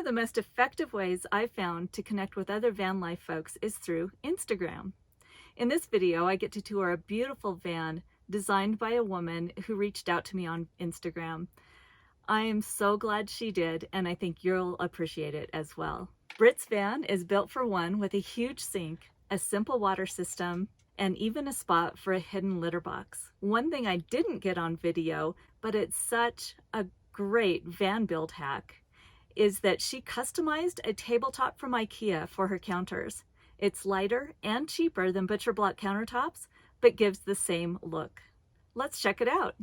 of the most effective ways I've found to connect with other van life folks is through Instagram. In this video, I get to tour a beautiful van designed by a woman who reached out to me on Instagram. I am so glad she did, and I think you'll appreciate it as well. Brit's van is built for one with a huge sink, a simple water system, and even a spot for a hidden litter box. One thing I didn't get on video, but it's such a great van build hack, is that she customized a tabletop from Ikea for her counters. It's lighter and cheaper than butcher block countertops, but gives the same look. Let's check it out.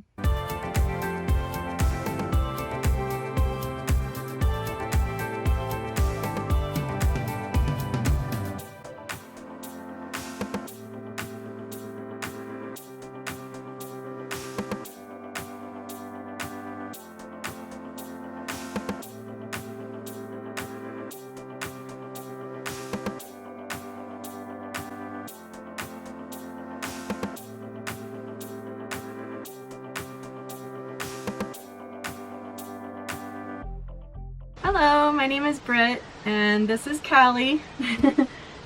Hello, my name is Brit, and this is Callie.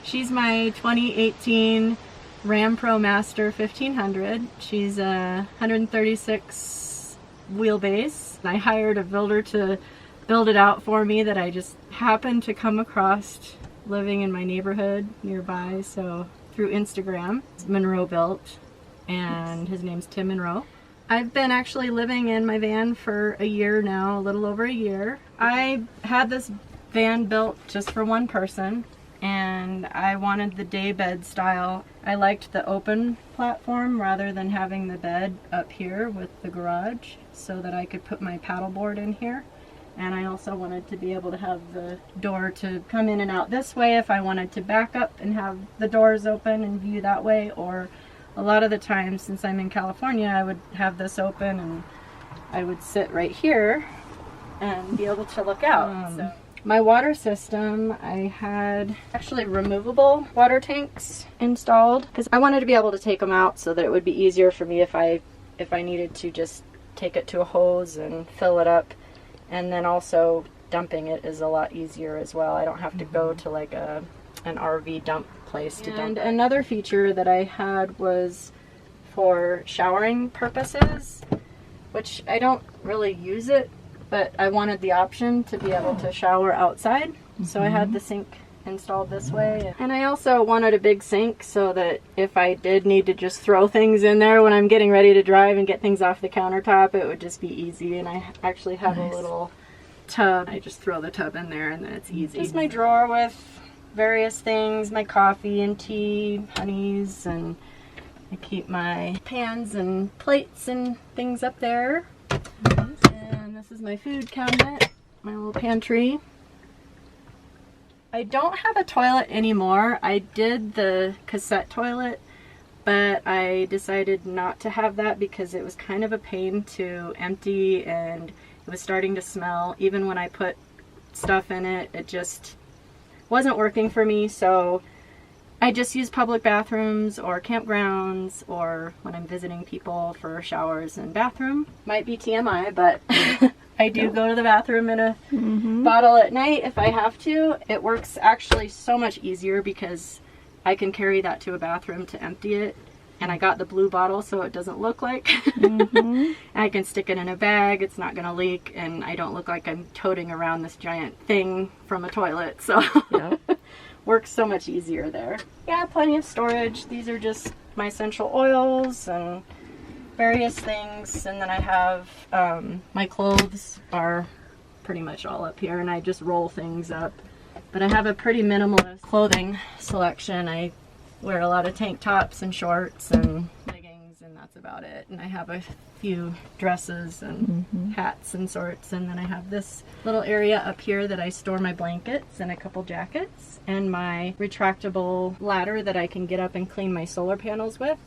She's my 2018 Ram ProMaster 1500. She's a 136 wheelbase. I hired a builder to build it out for me that I just happened to come across living in my neighborhood nearby, so through Instagram. It's Monroe built, and his name's Tim Monroe. I've been actually living in my van for a year now, a little over a year. I had this van built just for one person, and I wanted the day bed style. I liked the open platform rather than having the bed up here with the garage so that I could put my paddleboard in here. And I also wanted to be able to have the door to come in and out this way if I wanted to back up and have the doors open and view that way, or a lot of the time, since I'm in California, I would have this open and I would sit right here and be able to look out. So my water system, I had actually removable water tanks installed because I wanted to be able to take them out so that it would be easier for me if I needed to just take it to a hose and fill it up. And then also dumping it is a lot easier as well. I don't have to go to like an RV dump place to dump. And another feature that I had was for showering purposes, which I don't really use it, but I wanted the option to be able to shower outside. So I had the sink installed this way. And I also wanted a big sink so that if I did need to just throw things in there when I'm getting ready to drive and get things off the countertop, it would just be easy. And I actually have a little tub. I just throw the tub in there and then it's easy. Just my drawer with various things, my coffee and tea, honeys, and I keep my pans and plates and things up there. And this is my food cabinet, my little pantry. I don't have a toilet anymore. I did the cassette toilet, but I decided not to have that because it was kind of a pain to empty and it was starting to smell. Even when I put stuff in it, it just wasn't working for me, so I just use public bathrooms or campgrounds or when I'm visiting people for showers and bathroom. Might be TMI, but I do go to the bathroom in a bottle at night if I have to. It works actually so much easier because I can carry that to a bathroom to empty it. And I got the blue bottle so it doesn't look like. I can stick it in a bag, it's not gonna leak, and I don't look like I'm toting around this giant thing from a toilet. So works so much easier there. Yeah, plenty of storage. These are just my essential oils and various things. And then I have my clothes are pretty much all up here, and I just roll things up. But I have a pretty minimalist clothing selection. I wear a lot of tank tops and shorts and leggings, and that's about it. And I have a few dresses and hats and sorts, and then I have this little area up here that I store my blankets and a couple jackets and my retractable ladder that I can get up and clean my solar panels with.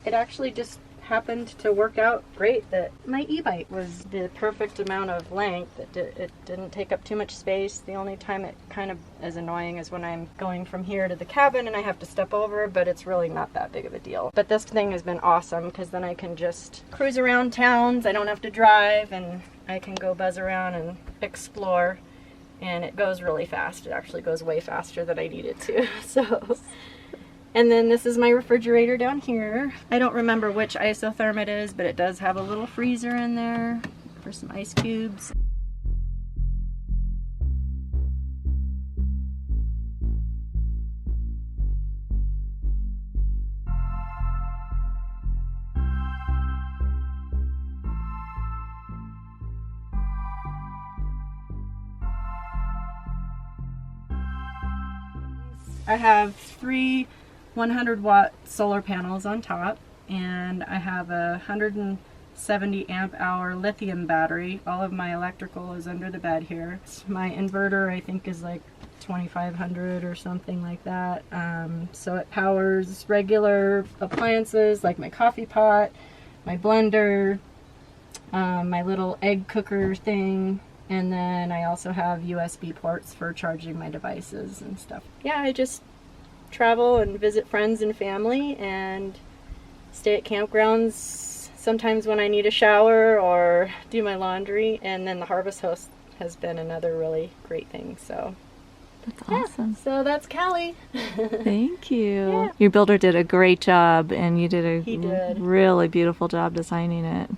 It actually just happened to work out great that my e-bike was the perfect amount of length. It didn't take up too much space. The only time it kind of is annoying is when I'm going from here to the cabin and I have to step over, but it's really not that big of a deal. But this thing has been awesome because then I can just cruise around towns. I don't have to drive and I can go buzz around and explore. and it goes really fast. It actually goes way faster than I need it to. So, and then this is my refrigerator down here. I don't remember which isotherm it is, but it does have a little freezer in there for some ice cubes. I have 3 100-watt solar panels on top, and I have a 170 amp hour lithium battery. All of my electrical is under the bed here. My inverter, I think, is like 2500 or something like that. So it powers regular appliances like my coffee pot, my blender, my little egg cooker thing, and then I also have USB ports for charging my devices and stuff. Yeah, I just travel and visit friends and family and stay at campgrounds sometimes when I need a shower or do my laundry. And then the Harvest Host has been another really great thing. So That's awesome. so that's Callie. Thank you. Yeah. Your builder did a great job, and you did He did. really beautiful job designing it.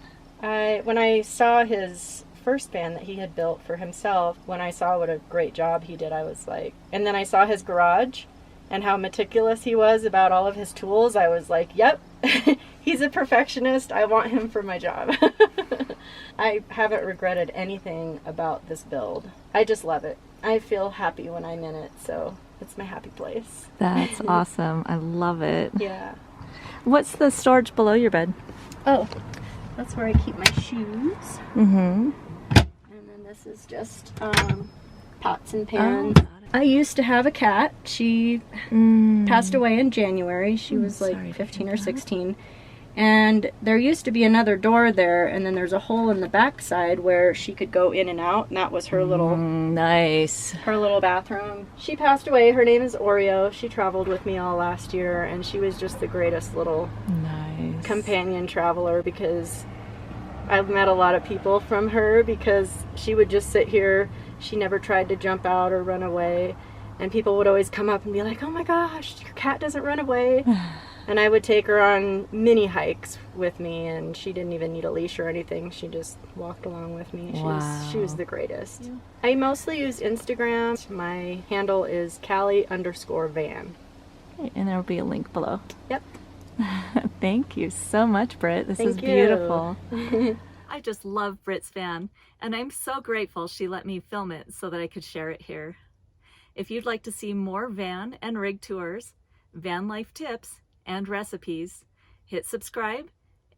When I saw his first van that he had built for himself, when I saw what a great job he did, I was like, and then I saw his garage and how meticulous he was about all of his tools. I was like, yep, he's a perfectionist. I want him for my job. I haven't regretted anything about this build. I just love it. I feel happy when I'm in it, so it's my happy place. That's awesome. I love it. Yeah. What's the storage below your bed? Oh, that's where I keep my shoes. Mm-hmm. And then this is just pots and pans. Oh, I used to have a cat. She passed away in January. She was sorry like to 15 hear or that. 16. And there used to be another door there, and then there's a hole in the back side where she could go in and out, and that was her Nice. little bathroom. She passed away. Her name is Oreo. She traveled with me all last year, and she was just the greatest little Nice. companion traveler, because I've met a lot of people from her, because she would just sit here. She never tried to jump out or run away, and people would always come up and be like, oh my gosh, your cat doesn't run away. And I would take her on mini hikes with me, and she didn't even need a leash or anything. She just walked along with me. She was the greatest. Yeah. I mostly use Instagram. My handle is Callie_van. Okay, and there will be a link below. Yep. Thank you so much, Brit. This is Thank you. beautiful. I just love Brit's van, and I'm so grateful she let me film it so that I could share it here. If you'd like to see more van and rig tours, van life tips, and recipes, hit subscribe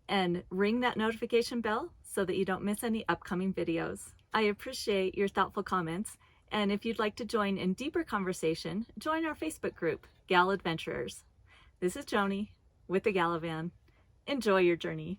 and ring that notification bell so that you don't miss any upcoming videos. I appreciate your thoughtful comments, and if you'd like to join in deeper conversation, join our Facebook group, Gal Adventurers. This is Joni with the Galavan. Enjoy your journey.